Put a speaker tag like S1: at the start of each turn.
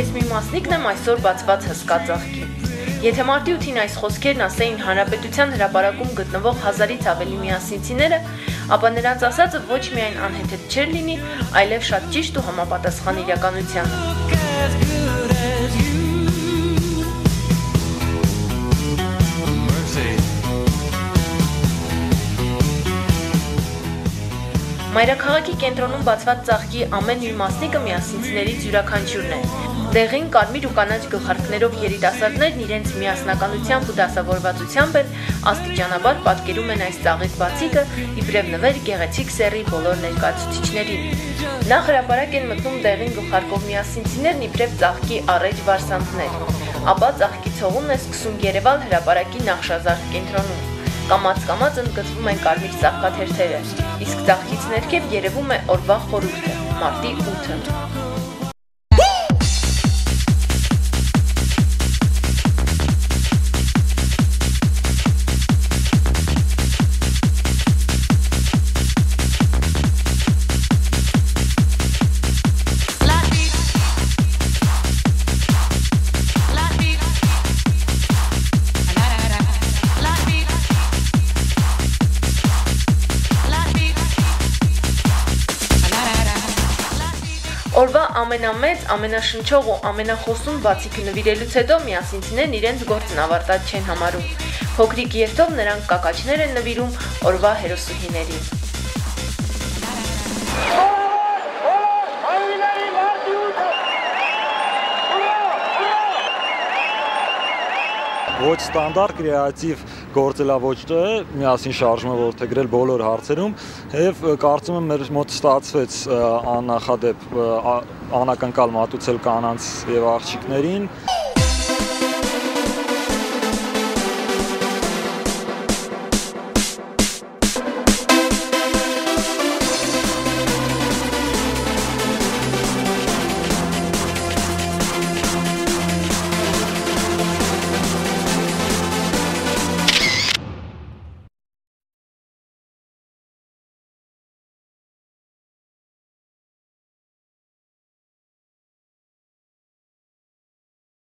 S1: ես մի մասնիկն եմ այսօր բացված հսկա ծաղկի։ Եթե մարտի 8-ին այս խոսքերն ասեին Հանրապետության հրապարակում գտնվող 1000-ից ավելի միասնիցիները, ապա նրանց ասածը ոչ միայն անհեթեթ չէր լինի, այլև շատ ճիշտ ու համապատասխան իրականությանը։ Մայրաքաղաքի կենտրոնում բացված ծաղկի ամեն մի մասնիկը միասնիցներից յուրաքանչյուրն է։ Դեղին, կարմիր ու կանաչ գլխարկներով երիտասարդներն իրենց միասնականությամբ ու դասավորվածությամբ են աստիճանաբար պատկերում են այս ծաղիկ բացիկը իբրև նվեր գեղեցիկ սեռի բոլոր ներկայացուցիչներին։ Նախ հրապարակ են մտնում դեղին գլխարկով միասնիցիներն իբրև ծաղկի առեջ վարսանդներ, ապա ծաղկի ցողունն է սկսում երևալ հրապարակի նախշազարդ կենտրոնում։ Կամաց-կամաց ընդգծվում են կարմիր ծաղկաթերթերը, իսկ ծաղկից ներքև երևում է օրվա խորհուրդը՝ մարտի 8-ը։ Օրվա ամենամեծ, ամենաշնչող ու ամենախոսուն բացիկը նվիրելուց հետո միասնիցիներն իրենց գործն ավարտած չեն համարում։ Փոքրիկ երթով նրանք կակաչներ են նվիրում օրվա հերոսուհիներին։
S2: Ոչ ստանդարտ կրեատիվ գործելավոճ է, միասին շարժումը որդեգրել բոլոր հարցերում եւ կարծում եմ մեր մոտ ստացվեց աննախադեպ անակնկալ մատուցել կանանց եւ աղջիկներին։